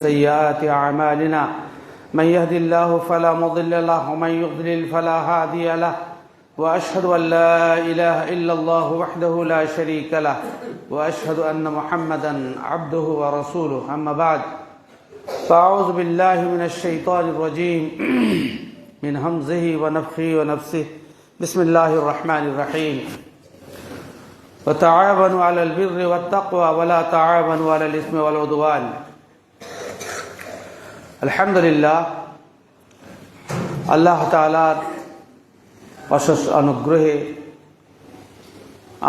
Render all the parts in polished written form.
سيئات أعمالنا من يهد الله فلا مضل له ومن يضلل فلا هادي له وأشهد أن لا إله إلا الله وحده لا شريك له وأشهد أن محمدا عبده ورسوله أما بعد فأعوذ بالله من الشيطان الرجيم من همزه ونفخه ونفسه بسم الله الرحمن الرحيم وتعاونوا على البر والتقوى ولا تعاونوا على الإثم والعدوان আলহামদুলিল্লাহ, আল্লাহ তাআলার অশেষ অনুগ্রহে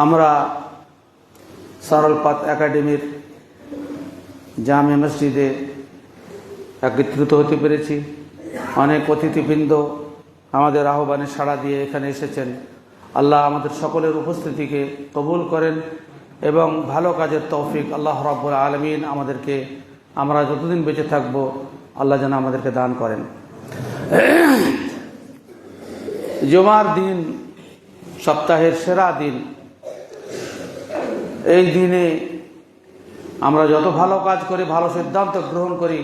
আমরা সরল পথ একাডেমির জামে মসজিদে একত্রিত হতে পেরেছি। অনেক অতিথিবৃন্দ আমাদের আহ্বানে সাড়া দিয়ে এখানে এসেছেন। আল্লাহ আমাদের সকলের উপস্থিতিকে কবুল করেন এবং ভালো কাজের তৌফিক আল্লাহ রাব্বুল আলামিন আমাদেরকে, আমরা যতদিন বেঁচে থাকব আল্লাহ যেন আমাদেরকে দান করেন। জুমার দিন সপ্তাহের সেরা দিন। এই দিনে আমরা যত ভালো কাজ করি, ভালো সিদ্ধান্ত গ্রহণ করি,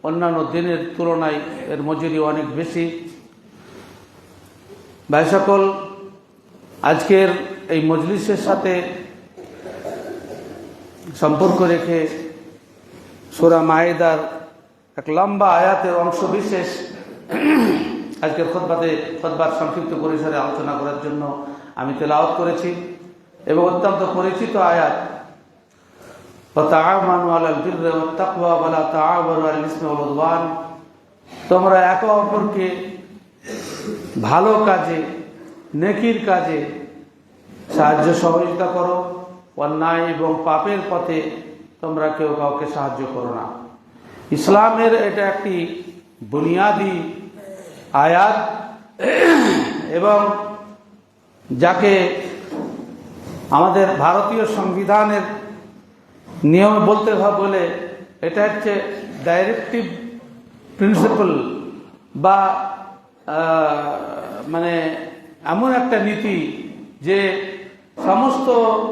অন্যান্য দিনের তুলনায় এর মজুরি অনেক বেশি। ভাই সকল, আজকের এই মজলিসের সাথে সম্পর্ক রেখে সূরা মায়েদার এক লম্বা আয়াতের অংশ বিশেষ আজকের খুতবার সংক্ষিপ্ত পরিসরে আলোচনা করার জন্য আমি তেলাওয়াত করেছি এবং অত্যন্ত পরিচিত আয়াত, ওয়াতাআওয়ানু আলাল বিররি ওয়াত তাকওয়া ওয়া লা তাআওয়ানু আলাল ইসমি ওয়াল উদওয়ান। তোমরা একে অপরকে ভালো কাজে, নেকির কাজে সাহায্য সহযোগিতা করো, অন্যায় এবং পাপের পথে তোমরা কেউ কাউকে সাহায্য করো না। ইসলামের এটা একটি বুনিয়াদি আয়াত এবং যাকে আমাদের ভারতীয় সংবিধানের নিয়মে বলতে বলে এটা হচ্ছে ডাইরেক্টিভ প্রিন্সিপাল বা মানে এমন একটা নীতি যে সমস্ত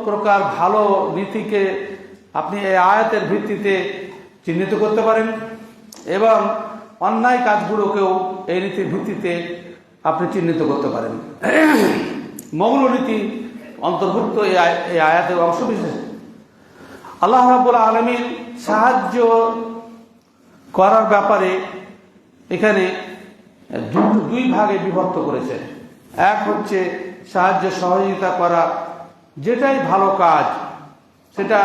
প্রকার ভালো নীতিকে আপনি এই আয়াতের ভিত্তিতে চিহ্নিত করতে পারেন এবং অন্যায় কাজগুলোকেও এই নীতির ভিত্তিতে আপনি চিহ্নিত করতে পারেন। মৌলনীতি অন্তর্ভুক্ত এই আয়াতের অংশ বিশেষ। আল্লাহ রাব্বুল আলামিন সাহায্য করার ব্যাপারে এখানে দুই ভাগে বিভক্ত করেছেন। এক হচ্ছে সাহায্য সহযোগিতা করা, যেটাই ভালো কাজ, সেটা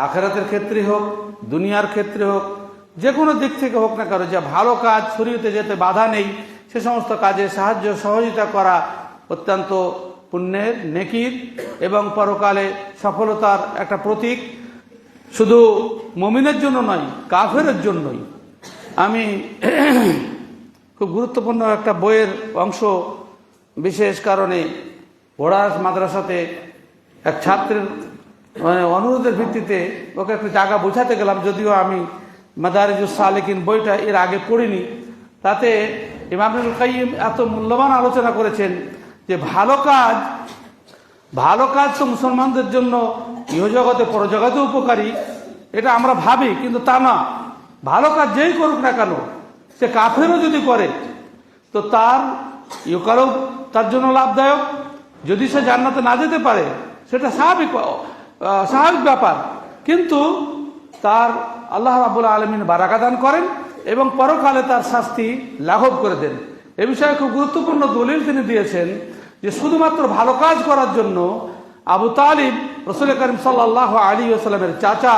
আখিরাতের ক্ষেত্রে হোক, দুনিয়ার ক্ষেত্রে হোক, যে কোনো দিক থেকে হোক না কেন, যে ভালো কাজ শরীয়তে যেতে বাধা নেই সে সমস্ত কাজে সাহায্য সহযোগিতা করা অত্যন্ত পুণ্যের, নেকির এবং পরকালে সফলতার একটা প্রতীক। শুধু মুমিনের জন্য নয়, কাফেরের জন্যই। আমি খুব গুরুত্বপূর্ণ একটা বইয়ের অংশ বিশেষ কারণে ওড়াস মাদ্রাসাতে এক ছাত্রের অনুরোধের ভিত্তিতে ওকে একটা জায়গা বোঝাতে গেলাম, যদিও আমি মাদারিজুস সালিকিন বইটা এর আগে পড়িনি। তাতে ইমাম ইবনুল কাইয়িম এত মূল্যবান আলোচনা করেছেন যে ভালো কাজ তো মুসলমানদের জন্য ইহজগতে পরজগতে উপকারী, এটা আমরা ভাবি, কিন্তু তা না। ভালো কাজ যেই করুক না কেন, সে কাফেরও যদি করে তো তার ইহকালও তার জন্য লাভদায়ক। যদি সে জান্নাতে না যেতে পারে সেটা স্বাভাবিক ব্যাপার, কিন্তু তার আল্লাহ রাব্বুল আলামিন বারাকা দান করেন এবং পরকালে তার শাস্তি লাঘব করে দেন। এ বিষয়ে খুব গুরুত্বপূর্ণ দলিল তিনি দিয়েছেন যে শুধুমাত্র ভালো কাজ করার জন্য আবু তালিব রাসূল করিম সাল্লাল্লাহু আলাইহি ওয়াসাল্লামের চাচা,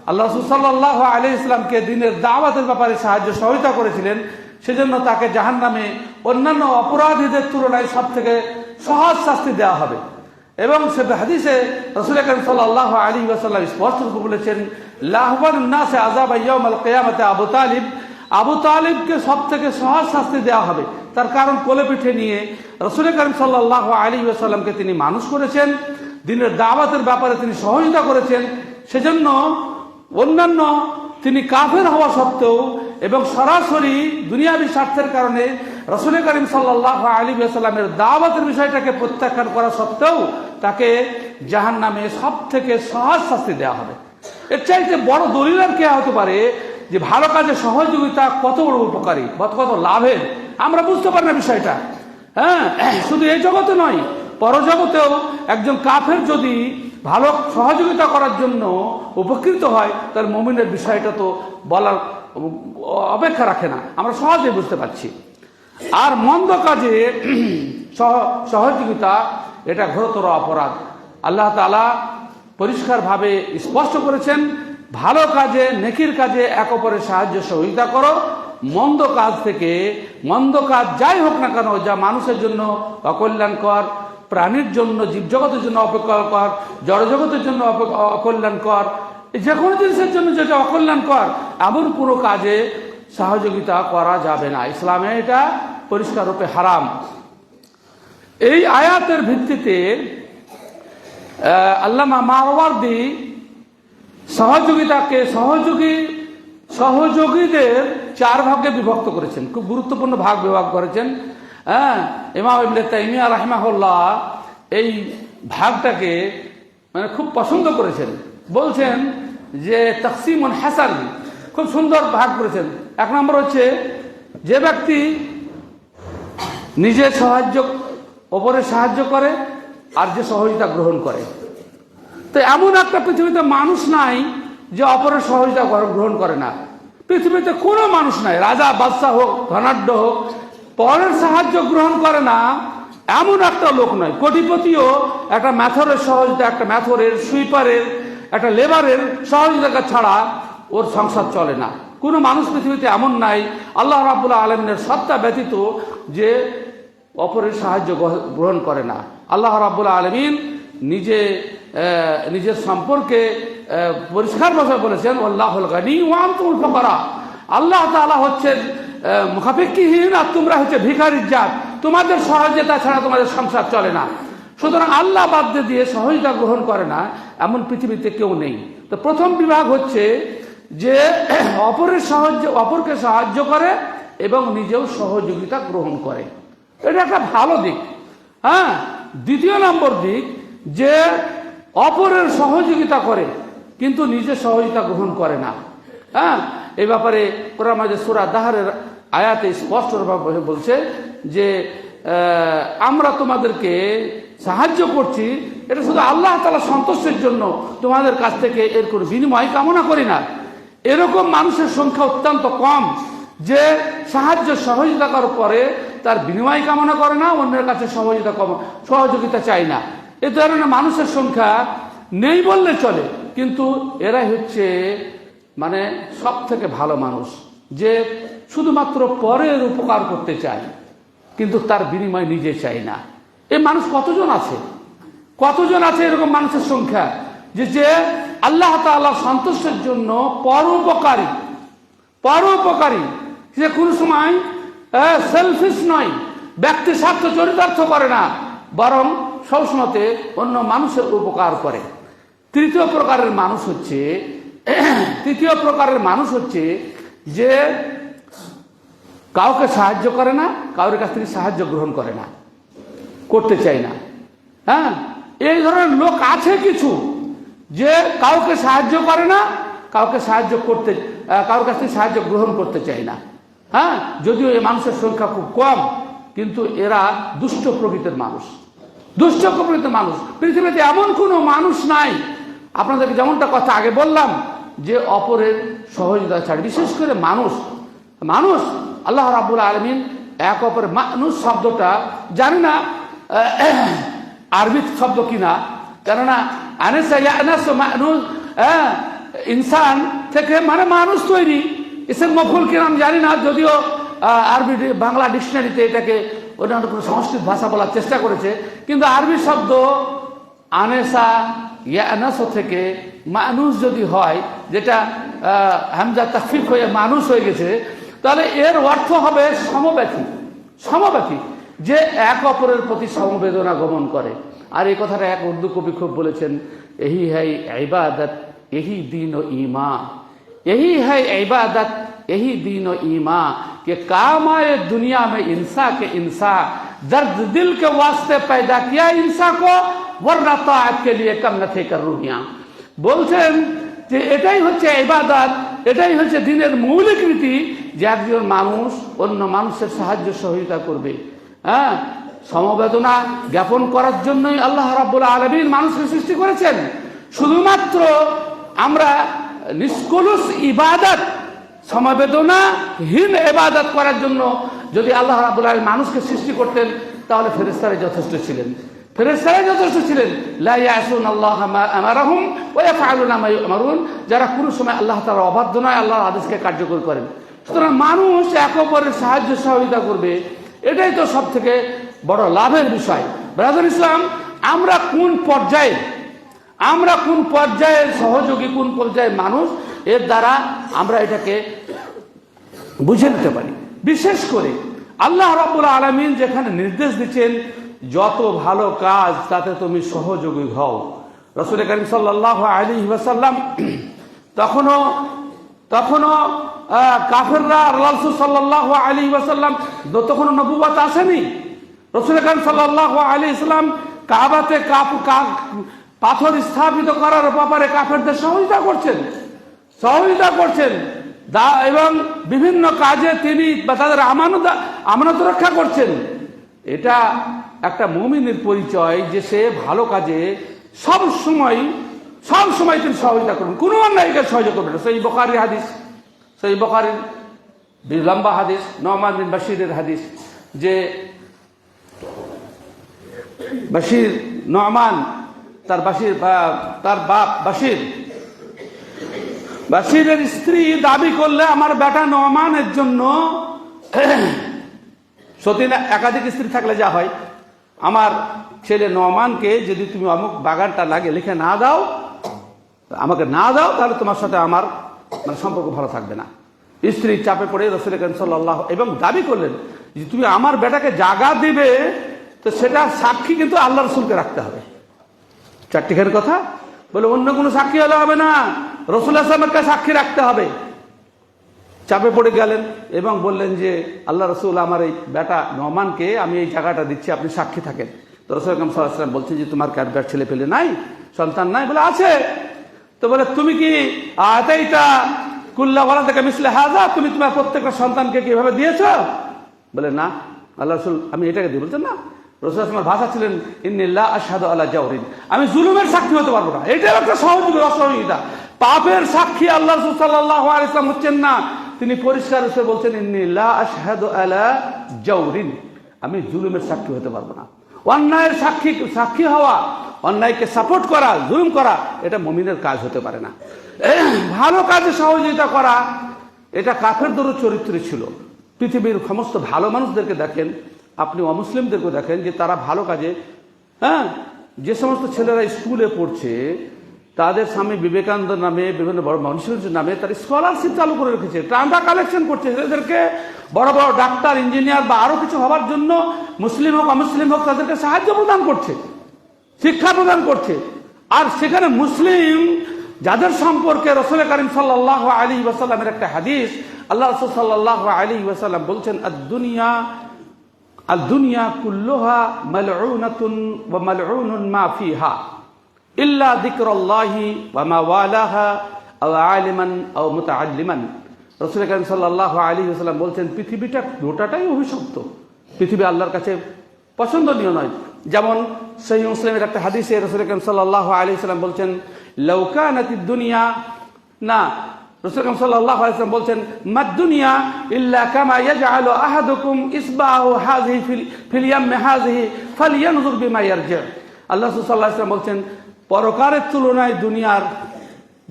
আল্লাহ রাসূল সাল্লাল্লাহু আলাইহি ওয়াসাল্লামকে দ্বীনের দাওয়াতের ব্যাপারে সাহায্য সহযোগিতা করেছিলেন, সেজন্য তাকে জাহান্নামে অন্যান্য অপরাধীদের তুলনায় সবথেকে সহজ শাস্তি দেওয়া হবে। এবং সে হাদিসে রাসূল করিম সাল্লাল্লাহু আলাইহি ওয়াসাল্লাম স্পষ্ট বলেছেন, লাহওয়ানুন নাসে আযাবা ইয়াউমাল কিয়ামাতে আবু তালিবকে সবথেকে সহজ শাস্তি দেওয়া হবে। তার কারণ কোলে পিঠে নিয়ে রাসূল করিম সাল্লাল্লাহু আলাইহি ওয়াসাল্লামকে তিনি মানুষ করেছেন, দ্বীনের দাওয়াতের ব্যাপারে তিনি সহযোগিতা করেছেন। সেজন্য অন্যান্য তিনি কাফের হওয়া সত্ত্বেও এবং সরাসরি দুনিয়াবী স্বার্থের কারণে রাসূল করিম সাল্লাল্লাহু আলাইহি ওয়াসাল্লামের দাওয়াতের বিষয়টাকে প্রত্যাখ্যান করা সত্ত্বেও তাকে জাহান্নামে সবথেকে সহজ শাস্তি দেওয়া হবে। এর চাইতে বড় দলিল আর কে হতে পারে যে ভালো কাজে সহযোগিতা কত বড় উপকারী, কত লাভের আমরা বুঝতে পারি না বিষয়টা। হ্যাঁ, শুধু এই জগতে নয়, পরজগতেও একজন কাফের যদি ভালো সহযোগিতা করার জন্য উপকৃত হয়, তার মুমিনের বিষয়টা তো বলার অপেক্ষা রাখে না, আমরা সহজে বুঝতে পারছি। আর মন্দ কাজে সহযোগিতা এটা ঘোরতর অপরাধ। আল্লাহ তাআলা পরিষ্কারভাবে স্পষ্ট করেছেন, ভালো কাজে নেকির কাজে এক অপরের সাহায্য সহযোগিতা করো, মন্দ কাজ থেকে, মন্দ কাজ যাই হোক না কেন, যা মানুষের জন্য অকল্যাণকর, প্রাণীর জন্য, জীবজগতের জন্য অপকর, জড়জগতের জন্য অকল্যাণকর, যে কোনো জিনিসের জন্য যেটা অকল্যাণকর, এমন পুরো কাজে সহযোগিতা করা যাবে না। ইসলামে এটা পরিষ্কার রূপে হারাম। এই আয়াতের ভিত্তিতে আল্লামা মাওয়ার্দী সহযোগিতাকে সহযোগীদের 4 ভাগে বিভক্ত করেছেন, খুব গুরুত্বপূর্ণ ভাগ বিভাগ করেছেন। হ্যাঁ, ইমাম ইবনে তাইমিয়া রাহিমাহুল্লাহ এই ভাগটাকে মানে খুব পছন্দ করেছেন, বলছেন যে তাকসিমুন হাসান, খুব সুন্দর ভাগ করেছেন। 1 নম্বর হচ্ছে যে ব্যক্তি নিজে অপরের সাহায্য করে আর যে সহযোগিতা গ্রহণ করে। তো এমন একটা পৃথিবীতে মানুষ নাই যে অপরের সহযোগিতা গ্রহণ করে না। পৃথিবীতে কোনো মানুষ নাই, রাজা বাদশাহ হোক, ধনাঢ্য হোক, পরের সাহায্য গ্রহণ করে না এমন একটা লোক নয়। কোটিপতিও একটা ম্যাথরের সহযোগিতা, একটা ম্যাথরের, সুইপারের, একটা লেবারের সহযোগিতা ছাড়া ওর সংসার চলে না। কোনো মানুষ পৃথিবীতে এমন নাই আল্লাহ রাব্বুল আলামিনের সত্তা ব্যতীত যে অপরের সাহায্য গ্রহণ করে না। আল্লাহ রাব্বুল আলামিন নিজের সম্পর্কে পরিষ্কার ভাষায় বলেছেন, আল্লাহুল গানি ওয়া আনতুমুল ফুকারা, আল্লাহ তাআলা হচ্ছেন মুখাপেক্ষীহীন আর তোমরা হচ্ছে ভিখারির জাত, তোমাদের সহযোগিতা ছাড়া তোমাদের সংসার চলে না। সুতরাং আল্লাহ বাদ দিয়ে সহযোগিতা গ্রহণ করে না এমন পৃথিবীতে কেউ নেই। তো প্রথম বিভাগ হচ্ছে যে অপরকে সাহায্য করে এবং নিজেও সহযোগিতা গ্রহণ করে, এটা একটা ভালো দিক। হ্যাঁ, দ্বিতীয় নম্বর দিক যে অপরের সহযোগিতা করে কিন্তু নিজে সহযোগিতা গ্রহণ করে না। হ্যাঁ, এই ব্যাপারে কোরআন মাজিদ সূরা দাহরের আয়াতে স্পষ্টভাবে বলছে যে আমরা তোমাদেরকে সাহায্য করছি, এটা শুধু আল্লাহ তাআলা সন্তুষ্টির জন্য, তোমাদের কাছ থেকে এর কোনো বিনিময় কামনা করি না। এরকম মানুষের সংখ্যা অত্যন্ত কম যে সাহায্য সহযোগিতা করার পরে তার বিনিময় কামনা করে না, অন্যের কাছে সহযোগিতা চায় না। এ ধরনের মানুষের সংখ্যা নেই বললে চলে, কিন্তু এরাই হচ্ছে মানে সব থেকে ভালো মানুষ, যে শুধুমাত্র পরের উপকার করতে চায় কিন্তু তার বিনিময় নিজে চায় না। এই মানুষ কতজন আছে এরকম মানুষের সংখ্যা, যে আল্লাহ তাআলার সন্তুষ্টির জন্য পরোপকারী, সে কোন সময় সেলফিশ নয়, ব্যক্তি স্বার্থ চরিতার্থ করে না, বরং সবসময় অন্য মানুষের উপকার করে। তৃতীয় প্রকারের মানুষ হচ্ছে যে কাউকে সাহায্য করে না, কারোর কাছ থেকে সাহায্য গ্রহণ করে না, করতে চায় না। হ্যাঁ, এই ধরনের লোক আছে কিছু, যে কাউকে সাহায্য করে না, কারোর কাছ থেকে সাহায্য গ্রহণ করতে চায় না। হ্যাঁ, যদিও এই মানুষের সংখ্যা খুব কম, কিন্তু এরা দুষ্ট প্রকৃতির মানুষ। পৃথিবীতে এমন কোনো মানুষ নাই, আপনাদেরকে যেমনটা কথা আগে বললাম, যে অপরের সহযোগিতা ছাড়ে। বিশেষ করে মানুষ আল্লাহ রাব্বুল আলামিন এক অপরের, মানুষ শব্দটা জানি না আরবি শব্দ কিনা, কেননা ইনসান থেকে মানে মানুষ তৈরি, ইসের মফুল কিনা আমি জানি না, যদিও আরবি বাংলা ডিকশনারিতে এটাকে অন্যান্য কোনো সংস্কৃত ভাষা বলার চেষ্টা করেছে, কিন্তু আরবি শব্দ আনেসা ইয়ানাস থেকে মানুষ যদি হয়, যেটা হামজা তাকফিফ হয়ে মানুষ হয়ে গেছে, তাহলে এর অর্থ হবে সমব্যথী, যে এক অপরের প্রতি সমবেদনা গমন করে। আর এই কথাটা এক উর্দু কবি খুব বলেছেন, यही है इबादत यही दीन व ईमान, यही है इबादत यही दीन व ईमान, कि काम आए दुनिया में इंसान के इंसान, दर्द दिल के वास्ते पैदा किया इंसान को, वरना ताअत के लिए कम न थे कर रूहियां। বলছেন যে এটাই হচ্ছে ইবাদত, এটাই হচ্ছে দ্বীনের মৌলিক রীতি, যে একজন মানুষ অন্য মানুষের সাহায্য সহযোগিতা করবে। হ্যাঁ, সমবেদনা জ্ঞাপন করার জন্যই আল্লাহ রাব্বুল আলামিন মানুষকে সৃষ্টি করেছেন। শুধুমাত্র আমরা নিষ্কলুষ ইবাদত, সমবেদনাহীন ইবাদত করার জন্য যদি আল্লাহ রাব্বুল আলামিন মানুষকে সৃষ্টি করতেন, তাহলে ফেরেশতারা যথেষ্ট ছিলেন। ফেরেশতারাই যথেষ্ট ছিলেন। লা ইয়াসুনাল্লাহা মা আমারাহুম ওয়া ইয়াফআলুনা মা ইউমারুন, যারা কোনো সময় আল্লাহ তাআলার অবাধ্য নয়, আল্লাহর আদেশকে কার্যকর করেন। সুতরাং মানুষ এক অপরের সাহায্য সহযোগিতা করবে, এটাই তো সব থেকে বড় লাভের বিষয়। ব্রাদার ইসলাম, আমরা কোন পর্যায়ের সহযোগী, কোন পর্যায়ের মানুষ, এর দ্বারা আমরা এটাকে বুঝে নিতে পারি। বিশেষ করে আল্লাহ রাব্বুল আলামিন যেখানে নির্দেশ দিচ্ছেন যত ভালো কাজ তাতে তুমি সহযোগী হও। রাসূল করিম সাল্লাল্লাহু আলাইহি ওয়াসাল্লাম তখনও কাফেররা, রাসূল সাল্লাল্লাহু আলাইহি ওয়াসাল্লাম তখনও নবুয়ত আসেনি। রাসূল করিম সাল্লাল্লাহু আলাইহি ওয়াসাল্লাম কাবাতে পাথর স্থাপিত করার ব্যাপারে কাফেরদের সহযোগিতা করছেন এবং বিভিন্ন কাজে তিনি তাদের আমানত রক্ষা করছেন। এটা একটা মুমিনের পরিচয় যে সে ভালো কাজে সব সময় তিনি সহযোগিতা করবেন, কোনো অন্যায়কে সহযোগিতা করবেন। সেই বুখারীর লম্বা হাদিস, নুমান বিন বাশিরের হাদিস, যে নুমান তার বাপ বাশিরের স্ত্রী দাবি করলে আমার বেটা নুমানের জন্য, সত্যি না, একাধিক স্ত্রী থাকলে যা হয়, আমার ছেলে নুমানকে যদি তুমি অমুক বাগানটা লিখে না দাও, আমাকে না দাও, তাহলে তোমার সাথে আমার সম্পর্ক ভালো থাকবে না। স্ত্রী চাপে পড়ে রাসূল করিম সাল্লাল্লাহু এবং দাবি করলেন যে তুমি আমার বেটাকে জাগা দিবে, তো সেটা সাক্ষী কিন্তু আল্লাহ রাসূলকে রাখতে হবে। চারটিখানি কথা বলে, অন্য কোনো সাক্ষী হলে হবে না, রাসূলুল্লাহ সাল্লাল্লাহু আলাইহি ওয়াসাল্লামকে সাক্ষী রাখতে হবে। চাপে পড়ে গেলেন এবং বললেন যে আল্লাহ রাসূল, আমার এই বেটা নুমানকে আমি এই জায়গাটা দিচ্ছি, আপনি সাক্ষী থাকেন। তো রাসূল সাল্লাল্লাহু আলাইহি ওয়াসাল্লাম বলছেন যে তোমার কার ছেলে পেলে নাই, সন্তান নাই? বলে আছে। তো বলে, তুমি কি আতাইতা কুল্লা ওয়ালাদাকা মিসলা হাযা, তুমি তোমার প্রত্যেকটা সন্তানকে কিভাবে দিয়েছো? বলে না আল্লাহ রাসূল, আমি এটাকে দিই। বলছেন না, রাসূল আমার ভাষা ছিলেন ইন্নী লা আশহাদু আলা জাওরিন, আমি জুলুমের সাক্ষী হতে পারবো না। এটাও একটা অসহযোগিতা। পাপের সাক্ষী আল্লাহ রাসূল সাল্লাল্লাহু আলাইহি ওয়াসাল্লাম হচ্ছেন না, তিনি পরিষ্কার এসে বলছেন ইন্নী লা আশহাদু আলা জাওরিন, আমি জুলুমের সাক্ষী হতে পারবো না। অন্যায়ের সাক্ষী হওয়া, অন্যায়কে সাপোর্ট করা, জুলুম করা, এটা মুমিনের কাজ হতে পারে না। ভালো কাজে সহযোগিতা করা, এটা কাফেরদেরও চরিত্রে ছিল। পৃথিবীর সমস্ত ভালো মানুষদেরকে দেখেন, আপনি অমুসলিমদেরকে দেখেন যে তারা ভালো কাজে, যে সমস্ত ছেলেরা স্কুলে পড়ছে তাদের স্বামী বিবেকানন্দ নামে, বিভিন্ন বড় মানুষের নামে তারা স্কলারশিপ চালু করে রেখেছে, চাঁদা কালেকশন করছে, এদেরকে বড় বড় ডাক্তার, ইঞ্জিনিয়ার বা আরো কিছু হওয়ার জন্য মুসলিম হোক অমুসলিম হোক তাদেরকে সাহায্য প্রদান করছে, শিক্ষা প্রদান করছে। আর সেখানে মুসলিম যাদের সম্পর্কে রাসূল করিম সাল্লাল্লাহু আলাইহি ওয়াসাল্লামের একটা হাদিস, আল্লাহ রাসূল সাল্লাল্লাহু আলাইহি ওয়াসাল্লাম বলছেন আদ-দুনিয়া কুল্লুহা মালউনাতুন ওয়া মালউনুন মা ফিহা ইল্লা যিকরুল্লাহি ওয়া মা ওয়ালাহা আও আলিমান আও মুতাআল্লিমান। রাসূল করিম সাল্লাল্লাহু আলাইহি ওয়াসাল্লাম বলছেন পৃথিবীটা গোটাটাই অভিশপ্ত, পৃথিবী আল্লাহর কাছে পছন্দনীয় নয়। যেমন সহিহ মুসলিমের একটা হাদিসে রাসূল করিম সাল্লাল্লাহু আলাইহি ওয়াসাল্লাম বলছেন লাউ কানাতিদ দুনিয়া, না, রাসূল করিম সাল্লাল্লাহু আলাইহি ওয়াসাল্লাম বলছেন মাদ দুনিয়া ইল্লা কামা ইয়াজআলু আহাদুকুম ইসবাহু হাযিহি ফিল ইয়ামি হাযিহি ফালয়ানজুর বিমা ইয়ারজি। আল্লাহ রাসূল সাল্লাল্লাহু আলাইহি ওয়াসাল্লাম বলছেন পরকারের তুলনায় দুনিয়ার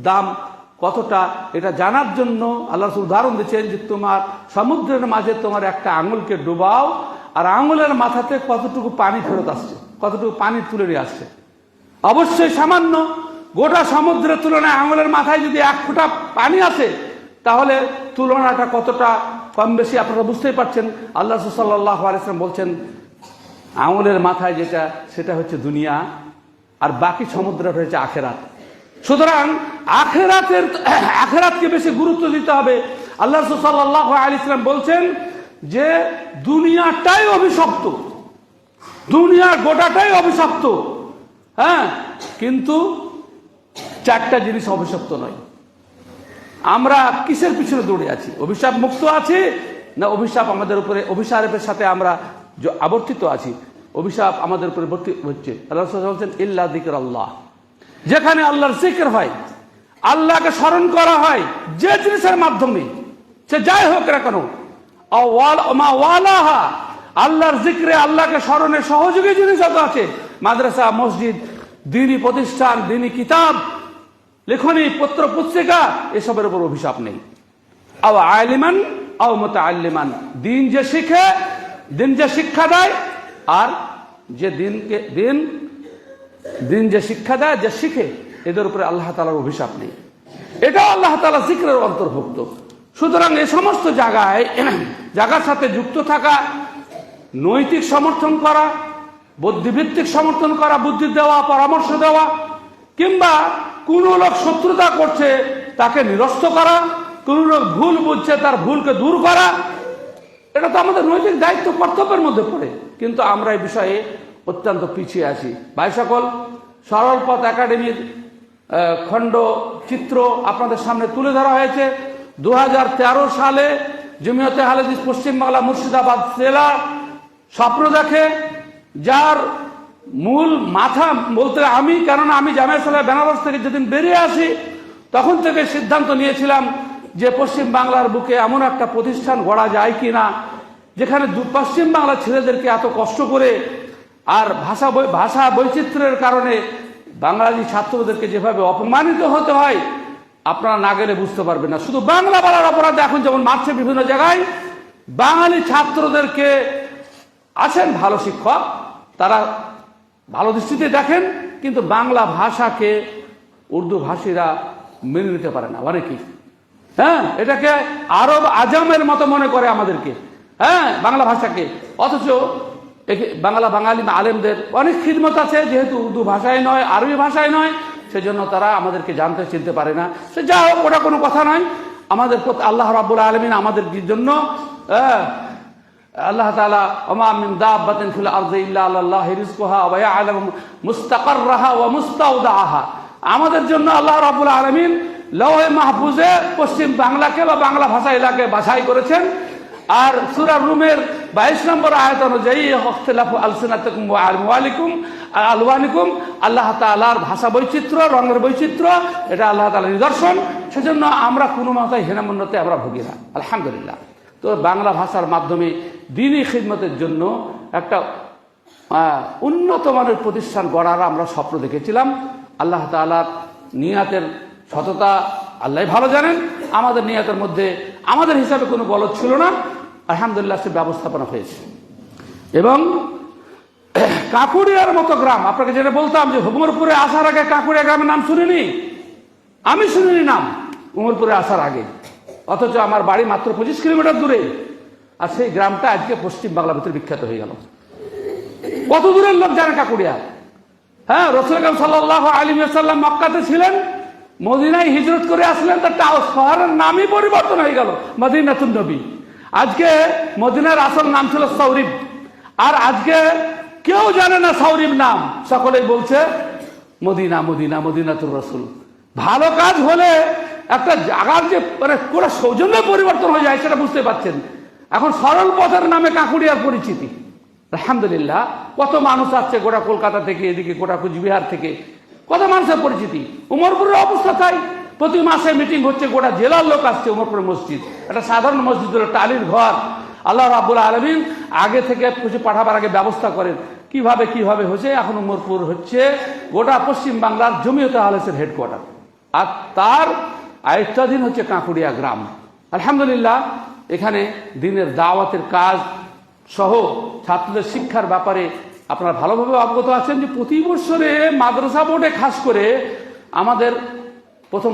দাম কতটা, এটা জানার জন্য আল্লাহ রাসূল উদাহরণ দিচ্ছেন যে তোমার সমুদ্রের মাঝে তোমার একটা আঙুলকে ডুবাও, আর আঙুলের মাথাতে কতটুকু পানি ফেরত আসছে, কতটুকু পানি তুলে নিয়ে আসছে। অবশ্যই সামান্য, গোটা সমুদ্রের তুলনায় আঙুলের মাথায় যদি 1 ফোঁটা পানি আসে, তাহলে তুলনাটা কতটা কম বেশি আপনারা বুঝতেই পারছেন। আল্লাহ রাসূল সাল্লাল্লাহু আলাইহি ওয়াসাল্লাম বলছেন আঙুলের মাথায় যেটা, সেটা হচ্ছে দুনিয়া, আর বাকি সমুদ্রটা হচ্ছে আখেরাত। সুতরাং আখেরাতকে বেশি গুরুত্ব দিতে হবে। আল্লাহ রাসূল সাল্লাল্লাহু আলাইহি ওয়াসাল্লাম বলছেন যে দুনিয়াটাই অভিশপ্ত, দুনিয়ার গোটাটাই অভিশপ্ত, কিন্তু 4টা জিনিস অভিশপ্ত নয়। আমরা কিসের পিছনে দৌড়ে আছি? অভিশাপ মুক্ত আছি না অভিশাপ আমাদের উপরে, অভিশাপের সাথে আমরা আবর্তিত আছি? অভিশাপ আমাদের উপরে হচ্ছে। আল্লাহ বলছেন ইল্লা যিকরাল্লাহ, যেখানে আল্লাহর জিকির হয়, আল্লাহকে স্মরণ করা হয় যে জিনিসের মাধ্যমে, সে যাই হোক না কেন, আল্লাহর জিক্রে, আল্লাহকে স্মরণে সহযোগী জিনিস যত আছে, মাদ্রাসা, মসজিদ, দ্বীনি প্রতিষ্ঠান, দ্বীনি কিতাব, লেখনী, পত্র পত্রিকা, এসবের উপর অভিশাপ নেই। আও আলিমান আও মুতাআল্লিমান, দিন যে শিখে, দিন যে শিক্ষা দেয়, আর যে দিন যে শিক্ষা দেয়, যে শিখে, এদের উপরে আল্লাহ তাআলার অভিশাপ নেই। এটাও আল্লাহ তাআলা জিক্রের অন্তর্ভুক্ত। সুতরাং এই সমস্ত জায়গার সাথে যুক্ত থাকা, নৈতিক সমর্থন করা, বুদ্ধিভিত্তিক সমর্থন করা, বুদ্ধি দেওয়া, পরামর্শ দেওয়া, কিংবা কোন লোক শত্রুতা করছে তাকে নিরস্ত করা, কোন লোক ভুল বুঝছে তার ভুলকে দূর করা, এটা তো আমাদের নৈতিক দায়িত্ব, কর্তব্যের মধ্যে পড়ে। কিন্তু আমরা এই বিষয়ে অত্যন্ত পিছিয়ে আছি। ভাই সকল, সরল পথ একাডেমির খণ্ড চিত্র আপনাদের সামনে তুলে ধরা হয়েছে। 2013 সালে জমিয়তে আহলে হাদিস পশ্চিমবাংলা মুর্শিদাবাদ জেলা স্বপ্ন দেখে, যার মূল মাথা বলতে আমি, কেননা আমি জামিয়া সালাহ বেনারস থেকে যেদিন বেরিয়ে আসি তখন থেকে সিদ্ধান্ত নিয়েছিলাম যে পশ্চিম বাংলার বুকে এমন একটা প্রতিষ্ঠান গড়া যায় কিনা, যেখানে পশ্চিম বাংলার ছেলেদেরকে এত কষ্ট করে, আর ভাষা বৈচিত্র্যের কারণে বাঙালি ছাত্রদেরকে যেভাবে অপমানিত হতে হয়, আপনারা না গেলে বুঝতে পারবেন না। শুধু বাংলা বলার অপরাধ এখন যেমন মারছে বিভিন্ন জায়গায়, বাঙালি ছাত্রদেরকে, আছেন ভালো শিক্ষক, তারা ভালো দৃষ্টিতে দেখেন, কিন্তু বাংলা ভাষাকে উর্দু ভাষীরা মেনে নিতে পারে না অনেকেই। হ্যাঁ, এটাকে আরব আজমের মতো মনে করে আমাদেরকে, হ্যাঁ, বাংলা ভাষাকে। অথচ বাঙালি আলেমদের অনেক খিদমত আছে, যেহেতু উর্দু ভাষায় নয়, আরবি ভাষায় নয়, সেজন্য তারা আমাদেরকে জানতে চিনতে পারে না। সে যা হোক, ওটা কোনো কথা নয়। আমাদের আল্লাহ রাব্বুল আলামিন আমাদের জন্য, আল্লাহ তাআলা ওমা মিন দাব্বাতিন ফিল আরদি ইল্লা আলাল্লাহি রিজকুহা ওয়া ইয়ালামু মুস্তাকাররাহা ওয়া মুস্তাওদাআহা, আমাদের জন্য আল্লাহ রাব্বুল আলামিন লওহে মাহফুজে পশ্চিম বাংলাকে বা বাংলা ভাষা এলাকাকে বাছাই করেছেন। আর সূরা রুমের 22 নম্বর আয়াত অনুযায়ী ইখতিলাফু আলসিনাতিকুম ওয়া আলওয়ানিকুম, আল্লাহ তাআলার ভাষা বৈচিত্র্য, রঙের বৈচিত্র্য, এটা আল্লাহ তাআলার নিদর্শন। সেজন্য আমরা কোনো মাত্রায় হীনমন্যতে আমরা ভুগি না, আলহামদুলিল্লাহ। তো বাংলা ভাষার মাধ্যমে দ্বীনি খিদমতের জন্য একটা উন্নত মানের প্রতিষ্ঠান গড়ার আমরা স্বপ্ন দেখেছিলাম। আল্লাহ তাআলার নিয়াতের সততা আল্লাহ ভালো জানেন। আমাদের নিয়াতের মধ্যে আমাদের হিসাবে কোনো গলদ ছিল না, আলহামদুলিল্লাহ সে ব্যবস্থাপনা হয়েছে। এবং কাকুড়িয়ার মতো গ্রাম, আপনাকে যেটা বলতাম যে উমরপুরে আসার আগে কাকুড়িয়া গ্রামের নাম শুনিনি, আমি শুনিনি নাম উমরপুরে আসার আগে, অথচ আমার বাড়ি মাত্র 25 কিলোমিটার দূরে, আর সেই গ্রামটা আজকে পশ্চিম বাংলার ভিতরে বিখ্যাত হয়ে গেল। কত দূরের লোক জানে কাকুড়িয়া? হ্যাঁ, রাসূল আকরাম সাল্লাল্লাহু আলাইহি ওয়াসাল্লাম মক্কাতে ছিলেন, মদিনায় হিজরত করে আসলেন, তার শহরের নামই পরিবর্তন হয়ে গেল মদিনাতুন নবী। আজকে মদিনার আসল নাম ছিল সৌরিব, আর আজকে কেউ জানে না সৌরিব নাম, সকলেই বলছে মদিনা, মদিনা, মদিনাতুর রাসূল। ভালো কাজ হলে একটা জায়গার যে মানে পুরো সৌজন্য পরিবর্তন হয়ে যায়, সেটা বুঝতে পারছেন। এখন সরল পথের নামে কাকুড়িয়ার পরিচিতি, আলহামদুলিল্লাহ। কত মানুষ আসছে গোটা কলকাতা থেকে, এদিকে গোটা কুচবিহার থেকে, কত মানুষের পরিচিতি। উমরপুরের অবস্থা তাই, প্রতি মাসে মিটিং হচ্ছে, গোটা জেলার লোক আসছে উমরপুরের মসজিদ, একটা সাধারণ মসজিদ হলো টালির ঘর। আল্লাহ রাব্বুল আলামিন আগে থেকে কিছু পাঠাবার আগে ব্যবস্থা করেন, কিভাবে হচ্ছে। এখন উমরপুর হচ্ছে গোটা পশ্চিম বাংলার জমিয়তে আহলে হাদিসের হেডকোয়ার্টার, আর তার আয়ত্তাধীন হচ্ছে কাকুড়িয়া গ্রাম। আলহামদুলিল্লাহ, এখানে দিনের দাওয়াতের কাজ সহ ছাত্রদের শিক্ষার ব্যাপারে আপনারা ভালোভাবে অবগত আছেন যে প্রতি বছরে মাদ্রাসা বোর্ডে খাস করে আমাদের প্রথম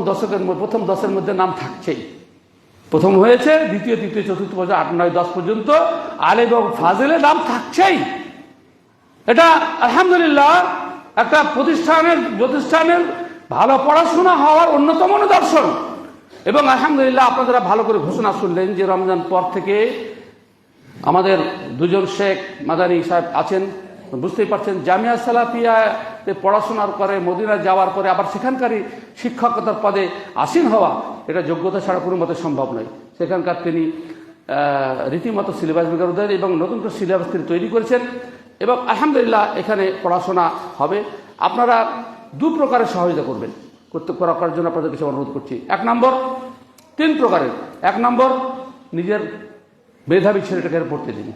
10-এর মধ্যে নাম থাকছেই। প্রথম হয়েছে, দ্বিতীয়, তৃতীয়, চতুর্থ, 8, 9, 10 পর্যন্ত আলেম এবং ফাজিলের নাম থাকছেই। এটা আলহামদুলিল্লাহ একটা প্রতিষ্ঠানের ভালো পড়াশোনা হওয়ার অন্যতম নিদর্শন। এবং আলহামদুলিল্লাহ আপনারা ভালো করে ঘোষণা শুনলেন যে রমজান পর থেকে আমাদের দুজন শেখ মাদানী সাহেব আছেন, বুঝতেই পারছেন, জামিয়া সালাফিয়াতে পড়াশোনার করে মদিনা যাওয়ার পরে আবার সেখানকারই শিক্ষকতার পদে আসীন হওয়া, এটা যোগ্যতা ছাড়া কোনো মতে সম্ভব নয়। সেখানকার তিনি রীতিমতো সিলেবাস বিজ্ঞান এবং নতুন করে সিলেবাস তিনি তৈরি করেছেন এবং আলহামদুলিল্লাহ এখানে পড়াশোনা হবে। আপনারা দু প্রকারের সহযোগিতা করবেন, করার জন্য আপনাদের কাছে অনুরোধ করছি। এক নম্বর, 3 প্রকারের। 1 নম্বর, নিজের মেধাবী ছেলেটাকে পড়তে দিন।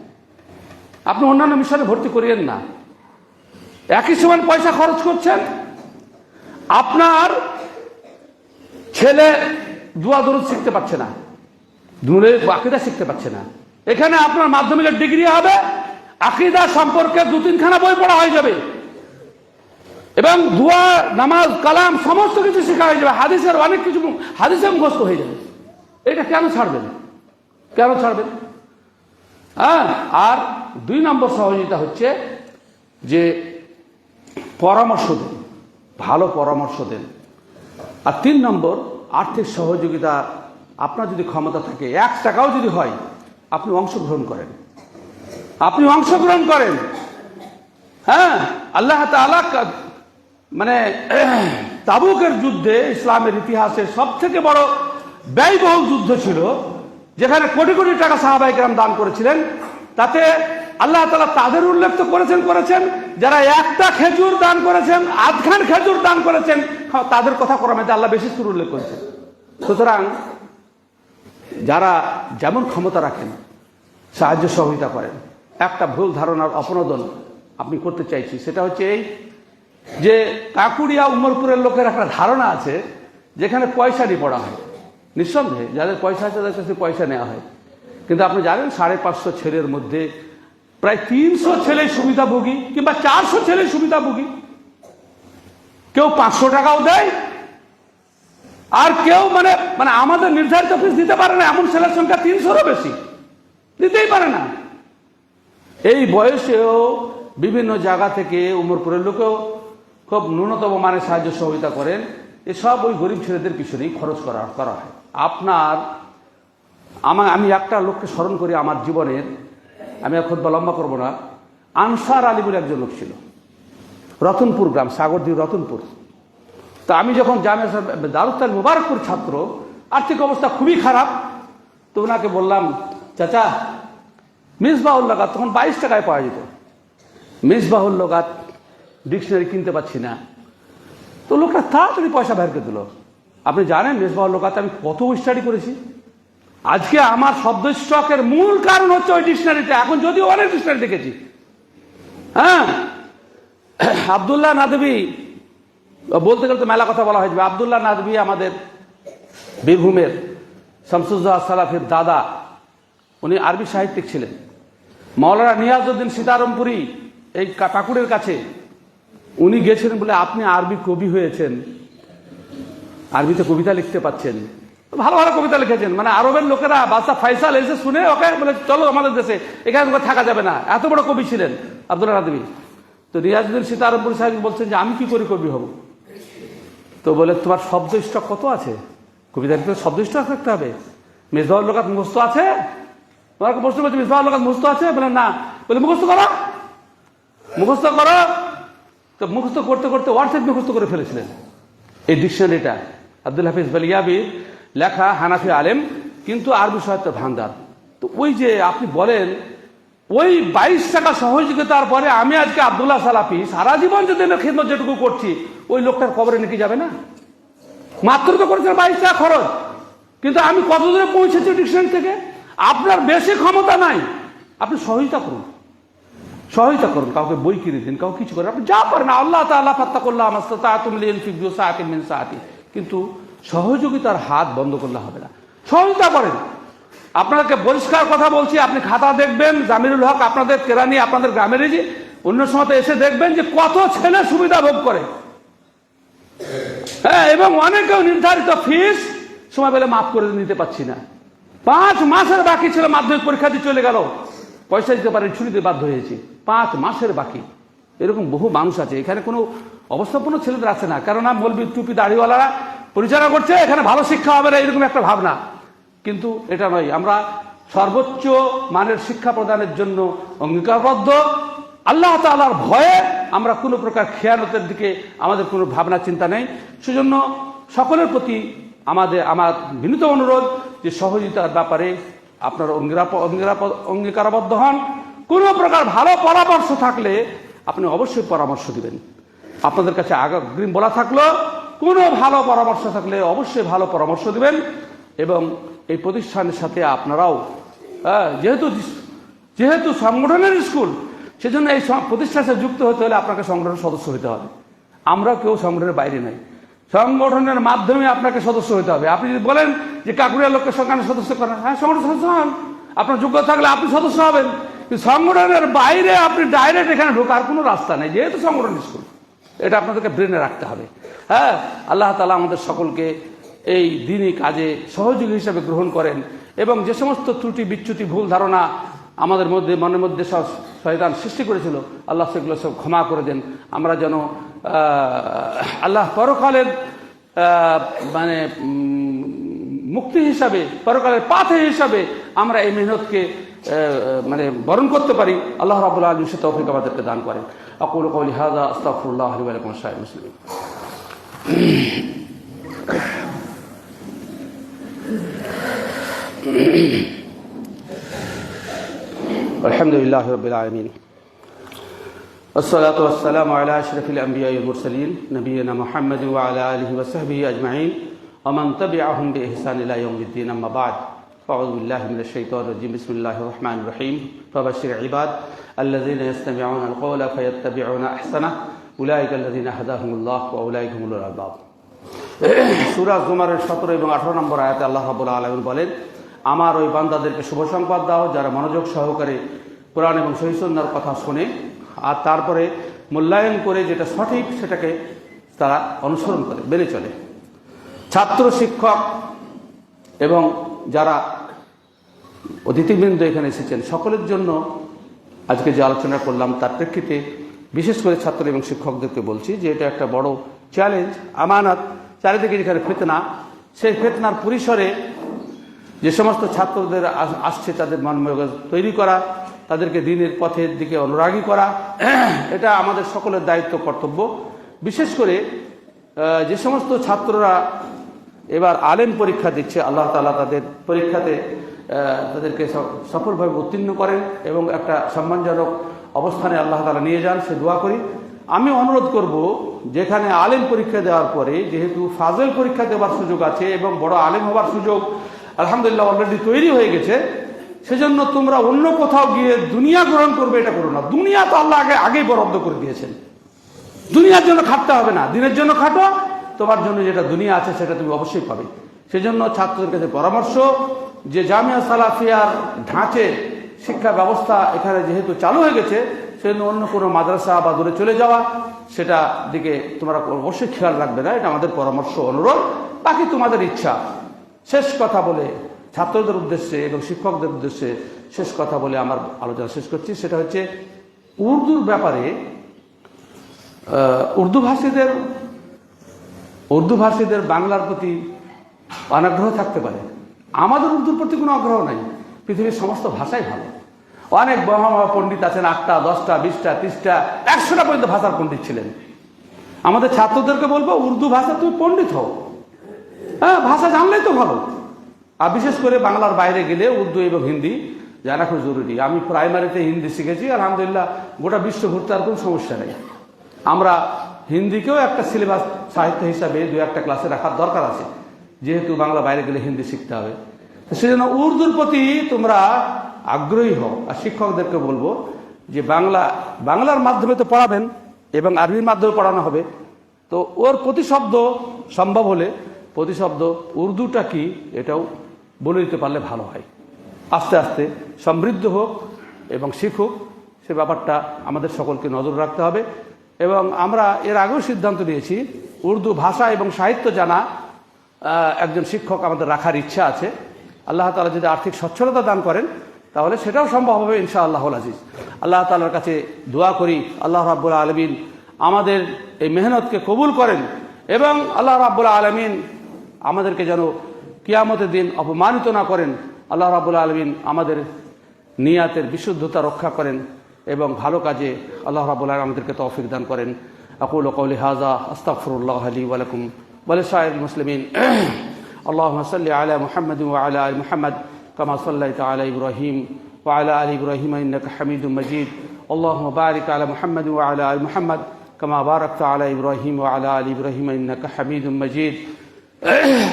আপনি অন্যান্য মিশনে ভর্তি করিয়েন না, একই সময় পয়সা খরচ করছেন, আপনার ছেলে দোয়া দরুদ শিখতে পারছে না, আকীদা শিখতে পারছে না। এখানে আপনার মাধ্যমিকের ডিগ্রি হবে, আকীদা সম্পর্কে 2-3খানা বই পড়া হয়ে যাবে এবং দোয়া, নামাজ, কালাম সমস্ত কিছু শেখা হয়ে যাবে, হাদিসের অনেক কিছু হাদিসে মুখস্থ হয়ে যাবে। এটা কেন ছাড়বেন? কেন ছাড়বেন? হ্যাঁ। আর 2 নম্বর সহযোগিতা হচ্ছে যে পরামর্শ দেন, ভালো পরামর্শ দেন। আর 3 নম্বর, আর্থিক সহযোগিতা। আপনার যদি ক্ষমতা থাকে, 1 টাকাও যদি হয়, আপনি অংশগ্রহণ করেন, আপনি অংশগ্রহণ করেন। হ্যাঁ, আল্লাহ তাআলা মানে তাবুকের যুদ্ধে ইসলামের ইতিহাসে সবথেকে বড় ব্যয়বহুল যুদ্ধ ছিল, যেখানে কোটি কোটি টাকা সাহাবায়ে কেরাম দান করেছিলেন। তাতে আল্লাহ তাআলা তাদের উল্লেখ তো করেছেন যারা 1টা খেজুর দান করেছেন, আধখান খেজুর দান করেছেন, তাদের কথা কোরআনে আল্লাহ বেশি করে উল্লেখ করেছেন। সুতরাং যারা যেমন ক্ষমতা রাখেন সাহায্য সহযোগিতা করেন। একটা ভুল ধারণার অপনোদন আপনি করতে চাইছি, সেটা হচ্ছে এই যে কাকুড়িয়া উমরপুরের লোকের একটা ধারণা আছে যেখানে পয়সা নিয়ে পড়া হয়। নিঃসন্দেহে যাদের পয়সা আছে তাদের কাছে পয়সা নেওয়া হয়, কিন্তু আপনি জানেন 550 ছেলের মধ্যে প্রায় 300 ছেলে সুবিধাভোগী কিংবা 400 ছেলে সুবিধাভোগী। কেউ 500 টাকাও দেয়, আর কেউ মানে মানে আমাদের নির্ধারিত ফিস দিতে পারে না, এমন ছেলের সংখ্যা 300-এরও বেশি দিতেই পারে না। এই বয়সেও বিভিন্ন জায়গা থেকে উমরপুরের লোকেও খুব ন্যূনতম মানের সাহায্য সহযোগিতা করেন। এসব ওই গরিব ছেলেদের পিছনেই খরচ করা হয়। আমি একটা লোককে স্মরণ করি আমার জীবনের, আমি আর খুতবা লম্বা করবো না। আনসার আলী বলে একজন লোক ছিল, রতনপুর গ্রাম, সাগরদ্বীপ রতনপুর। তো আমি যখন জামিয়া দারুস তালিম মুবারকপুর ছাত্র, আর্থিক অবস্থা খুবই খারাপ, তো ওনাকে বললাম, চাচা মিসবাহুল লগাত, তখন 22 টাকায় পাওয়া যেত, মিসবাহুল লগাত ডিকশনারি কিনতে পাচ্ছি না। তো লোকটা তাড়াতাড়ি পয়সা বের করে দিল। আপনি জানেন মিসবাহুল লগাতে আমি কত স্টাডি করেছি। আজকে আমার শব্দ স্টকের মূল কারণ হচ্ছে ওই ডিকশনারিটা। এখন যদিও অনেক ডিকশনারি দেখেছি। হ্যাঁ, আব্দুল্লাহ নাদবী, বলতে গেলে তো মেলা কথা বলা হয়েছে। আব্দুল্লাহ নাদবী আমাদের বীরভূমের শামসুজ্জামান সালাফির দাদা, উনি আরবি সাহিত্যিক ছিলেন। মাওলানা নিয়াজউদ্দিন সীতারামপুরি এই পাকুড়ের কাছে, উনি গেছিলেন বলে আপনি আরবি কবি হয়েছেন, আরবিতে কবিতা লিখতে পাচ্ছেন, ভালো ভালো কবিতা লিখেছেন। মানে আরবের লোকেরা বাদশা ফয়সাল এসে শুনে ওকে বলে চলো আমাদের দেশে, এখানে থাকা যাবে না। এত বড় কবি ছিলেন আব্দুল্লাহ নাদবী। তো নিয়াজউদ্দিন সীতারামপুরি সাহেব বলছেন যে আমি কি করে কবি হব? তো বলে তোমার শব্দ স্টক কত আছে? কবিতার ভিতরে শব্দ স্টক রাখতে হবে। মিসবাহুল লগাত মুখস্থ আছে? তোমাকে প্রশ্ন করছে মিসবাহুল লগাত মুখস্থ আছে? বলে না। বলে মুখস্থ করো, মুখস্থ করো। তো মুখস্থ করতে করতে ওয়ার্ডসেট মুখস্থ করে ফেলেছিলেন এই ডিকশনারিটা। আব্দুল হাফিজ বালিয়াবির লেখা, হানাফি আলেম, কিন্তু আরবি সাহিত্যের ভান্ডার। তো ওই যে আপনি বলেন ওই 22 টাকা সহযোগিতার পরে আমি আজকে আব্দুল্লাহ সালাফি সারা জীবন যদি খিদমত যেটুকু করছি, ওই লোকটার কবরে নাকি যাবে না? মাত্র তো করেছেন 22 টাকা খরচ, কিন্তু আমি কত দূরে পৌঁছেছি ডিকশনারি থেকে। আপনার বেশি ক্ষমতা নাই, আপনি সহযোগিতা করুন, সহায়তা করুন। কাউকে বই কিনে দিন, কাউকে কিছু করেন, আপনি যা পারেন। আল্লাহ তাআলা ফাত্তাকুল্লাহ মাসতাতা'তুম লিয়ানফিকু যু সাআতিন মিন সাআতি। কিন্তু সহযোগিতার হাত বন্ধ করলে হবে না, সহযোগিতা করেন। আপনাকে পরিষ্কার কথা বলছি, আপনি খাতা দেখবেন, জামিরুল হক আপনাদের কেরানি, আপনাদের গ্রামেরই, যে অন্য সময় এসে দেখবেন যে কত ছেলে সুবিধা ভোগ করে। হ্যাঁ, এবং অনেকেও নির্ধারিত ফিস সময় পেলে মাফ করে নিতে পারছি না। 5 মাসের বাকি ছিল, মাধ্যমিক পরীক্ষা দিয়ে চলে গেল, পয়সা দিতে পারেন, ছুটিতে বাধ্য হয়েছি। 5 মাসের বাকি। এরকম বহু মানুষ আছে। এখানে কোনো অবস্থাপন্ন ছেলেদের আছে না, কেননা মৌলবি টুপি দাড়িওয়ালারা পরিচালনা করছে, এখানে ভালো শিক্ষা হবে না, এরকম একটা ভাবনা। কিন্তু এটা নয়, আমরা সর্বোচ্চ মানের শিক্ষা প্রদানের জন্য অঙ্গীকারবদ্ধ। আল্লাহ তাআলার ভয়ে আমরা কোনো প্রকার খেয়ানতের দিকে আমাদের কোনো ভাবনা চিন্তা নেই। সেজন্য সকলের প্রতি আমার বিনীত অনুরোধ যে সহযোগিতার ব্যাপারে আপনারা অঙ্গীকারবদ্ধ হন। কোনো প্রকার ভালো পরামর্শ থাকলে আপনি অবশ্যই পরামর্শ দিবেন। আপনাদের কাছে অগ্রিম বলা থাকলো, কোনো ভালো পরামর্শ থাকলে অবশ্যই ভালো পরামর্শ দিবেন। এবং এই প্রতিষ্ঠানের সাথে আপনারাও যেহেতু সংগঠনের স্কুল, সেজন্য এই প্রতিষ্ঠানের সাথে যুক্ত হতে হলে আপনাকে সংগঠনের সদস্য হতে হবে। আমরা কেউ সংগঠনের বাইরে নাই, সংগঠনের মাধ্যমে আপনাকে সদস্য হতে হবে। আপনি যদি বলেন যে কাকুরিয়া লোককে সংগঠনের সদস্য করেন, হ্যাঁ সংগঠনের সদস্য হন, আপনার যোগ্যতা থাকলে আপনি সদস্য হবেন। কিন্তু সংগঠনের বাইরে আপনি ডাইরেক্ট এখানে ঢোকার কোনো রাস্তা নেই, যেহেতু সংগঠন স্কুল। এটা আপনাদেরকে ব্রেনে রাখতে হবে। হ্যাঁ, আল্লাহ তাআলা আমাদের সকলকে এই দিনই কাজে সহযোগী হিসেবে গ্রহণ করেন এবং যে সমস্ত ত্রুটি বিচ্যুতি ভুল ধারণা আমাদের মধ্যে মনের মধ্যে সব শয়তান সৃষ্টি করেছিল, আল্লাহ সেগুলো সব ক্ষমা করে দেন। আমরা যেন আল্লাহ পরকালের মানে মুক্তি হিসাবে, পরকালের পাথে হিসাবে আমরা এই মেহনতকে মানে বরণ করতে পারি। আল্লাহ রাব্বুল আলামিন সে তৌফিক আমাদেরকে দান করেন। আকুলু কওলি হাযা আস্তাগফিরুল্লাহ লি ওয়া লাকুম ওয়া লিসাইরিল মুসলিমিন। আলহামদুলিল্লাহি রাব্বিল আলামিন, والصلاة والسلام على أشرف الأنبياء والمرسلين نبينا محمد وعلى آله وصحبه أجمعين ومن تبعهم بإحسان إلى يوم الدين. أما بعد، فأعوذ بالله من الشيطان الرجيم. بسم الله الرحمن الرحيم. فبشر عباد الذين يستمعون القول فيتبعون أحسنه أولئك الذين هداهم الله وأولئك هم أولو الألباب. সূরা জুমারের 17 এবং 18 নম্বর আয়াতে আল্লাহ রাব্বুল আলামিন বলেন, আমার ওই বান্দাদেরকে শুভ সংবাদ দাও যারা মনোযোগ সহকারে কোরআন এবং সহিহ সুন্নাহর কথা শুনে আর তারপরে মূল্যায়ন করে যেটা সঠিক সেটাকে তারা অনুসরণ করে মেনে চলে। ছাত্র, শিক্ষক এবং যারা অতিথিবৃন্দ এখানে এসেছেন সকলের জন্য আজকে যে আলোচনা করলাম তার প্রেক্ষিতে বিশেষ করে ছাত্র এবং শিক্ষকদেরকে বলছি যে এটা একটা বড় চ্যালেঞ্জ, আমানত। চারিদিকে যেখানে ফিতনা, সেই ফিতনার পরিসরে যে সমস্ত ছাত্রদের আসছে তাদের মন মেজাজ তৈরি করা, তাদেরকে দ্বীনের পথের দিকে অনুরাগী করা, এটা আমাদের সকলের দায়িত্ব, কর্তব্য। বিশেষ করে যে সমস্ত ছাত্ররা এবার আলেম পরীক্ষা দিচ্ছে, আল্লাহ তাআলা তাদের পরীক্ষাতে তাদেরকে সফলভাবে উত্তীর্ণ করেন এবং একটা সম্মানজনক অবস্থানে আল্লাহ তাআলা নিয়ে যান, সে দোয়া করি। আমি অনুরোধ করব, যেখানে আলেম পরীক্ষা দেওয়ার পরে যেহেতু ফাজল পরীক্ষা দেওয়ার সুযোগ আছে এবং বড় আলেম হওয়ার সুযোগ আলহামদুলিল্লাহ অলরেডি তৈরি হয়ে গেছে, সেজন্য তোমরা অন্য কোথাও গিয়ে দুনিয়া গ্রহণ করবে এটা করো না। দুনিয়া তো আল্লাহ আগেই বরাদ্দ করে দিয়েছেন, দুনিয়ার জন্য খাটতে হবে না, দিনের জন্য খাটো, তোমার জন্য যেটা দুনিয়া আছে সেটা তুমি অবশ্যই পাবে। সেজন্য ছাত্রদের কাছে পরামর্শ যে জামিয়া সালাফিয়ার ঢাঁচে শিক্ষা ব্যবস্থা এখানে যেহেতু চালু হয়ে গেছে, সেজন্য অন্য কোনো মাদ্রাসা বা দূরে চলে যাওয়া সেটা দিকে তোমরা অবশ্যই খেয়াল রাখবে না, এটা আমাদের পরামর্শ, অনুরোধ। বাকি তোমাদের ইচ্ছা। শেষ কথা বলে ছাত্রদের উদ্দেশ্যে এবং শিক্ষকদের উদ্দেশ্যে শেষ কথা বলে আমার আলোচনা শেষ করছি, সেটা হচ্ছে উর্দুর ব্যাপারে। উর্দু ভাষীদের বাংলার প্রতি অনাগ্রহ থাকতে পারে, আমাদের উর্দুর প্রতি কোনো আগ্রহ নাই। পৃথিবীর সমস্ত ভাষাই ভালো, অনেক মহা পণ্ডিত আছেন, 8টা 10টা 20টা 30টা 100টা পর্যন্ত ভাষার পণ্ডিত ছিলেন। আমাদের ছাত্রদেরকে বলবো উর্দু ভাষা তুমি পণ্ডিত হও, হ্যাঁ, ভাষা জানলেই তো ভালো। আর বিশেষ করে বাংলার বাইরে গেলে উর্দু এবং হিন্দি জানা খুব জরুরি। আমি প্রাইমারিতে হিন্দি শিখেছি, আলহামদুলিল্লাহ গোটা বিশ্ব ঘুরতে আর কোনো সমস্যা নেই। আমরা হিন্দিকেও একটা সিলেবাস সাহিত্য হিসাবে 2-1টা ক্লাসে রাখার দরকার আছে, যেহেতু বাংলা বাইরে গেলে হিন্দি শিখতে হবে। সেজন্য উর্দুর প্রতি তোমরা আগ্রহী হও। আর শিক্ষকদেরকে বলবো যে বাংলার মাধ্যমে তো পড়াবেন এবং আরবির মাধ্যমে পড়ানো হবে, তো ওর প্রতিশব্দ সম্ভব হলে প্রতিশব্দ উর্দুটা কি এটাও বলে দিতে পারলে ভালো হয়। আস্তে আস্তে সমৃদ্ধ হোক এবং শিখুক, সে ব্যাপারটা আমাদের সকলকে নজর রাখতে হবে। এবং আমরা এর আগেও সিদ্ধান্ত নিয়েছি উর্দু ভাষা এবং সাহিত্য জানা একজন শিক্ষক আমাদের রাখার ইচ্ছা আছে। আল্লাহ তাআলা যদি আর্থিক সচ্ছলতা দান করেন তাহলে সেটাও সম্ভব হবে ইনশাআল্লাহুল আজিজ। আল্লাহ তাআলার কাছে দোয়া করি আল্লাহ রাব্বুল আলামিন আমাদের এই মেহনতকে কবুল করেন এবং আল্লাহ রাব্বুল আলামিন আমাদেরকে যেন কিয়ামতের দিন অপমানিত না করেন। আল্লাহ রাব্বুল আলামিন আমাদের নিয়াতের বিশুদ্ধতা রক্ষা করেন এবং ভালো কাজে আল্লাহ রাব্বুল আলামিন আমাদেরকে তৌফিক দান করেন। আকুলু কওলি হাযা আস্তাগফিরুল্লাহ লি ওয়া লাকুম ওয়া লিসাইরিল মুসলিমিন। আল্লাহুম্মা সাল্লি আলা মুহাম্মাদিন ওয়া আলা আলি মুহাম্মাদ কামা সাল্লাইতা আলা ইব্রাহিম ওয়া আলা আলি ইব্রাহিম ইন্নাকা হামিদুম মাজিদ। আল্লাহুম্মা বারিক আলা মুহাম্মাদিন ওয়া আলা আলি মুহাম্মাদ কামা বারাকতা আলা ইব্রাহিম ওয়া আলা আলি ইব্রাহিম ইন্নাকা হামিদুম মাজিদ।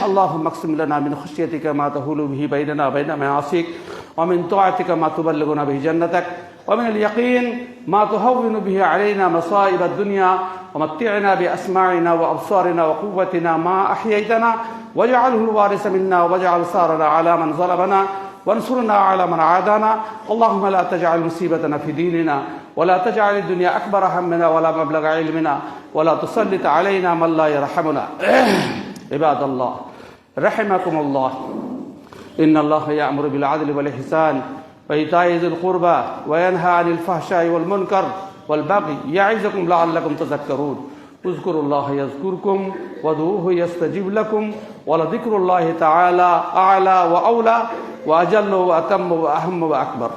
اللهم اقسم لنا من خشيتك ما تحول به بيننا وبين معاصيك ومن طاعتك ما تبلغنا به جنتك ومن اليقين ما تهون به علينا مصائب الدنيا ومتعنا بأسماعنا وأبصارنا وقوتنا ما أحييتنا واجعله الوارث منا واجعل ثارنا على من ظلمنا وانصرنا على من عادانا. اللهم لا تجعل مصيبتنا في ديننا ولا تجعل الدنيا أكبر همنا ولا مبلغ علمنا ولا تسلط علينا من لا يرحمنا. عباد الله رحمكم الله، إن الله يأمر بالعدل والإحسان وإيتاء ذي القربى وينهى عن الفحشاء والمنكر والبغي يعظكم لعلكم تذكرون. اذكروا الله يذكركم وادعوه يستجب لكم ولذكر الله تعالى أعلى وأولى وأجل وأتم وأهم وأكبر.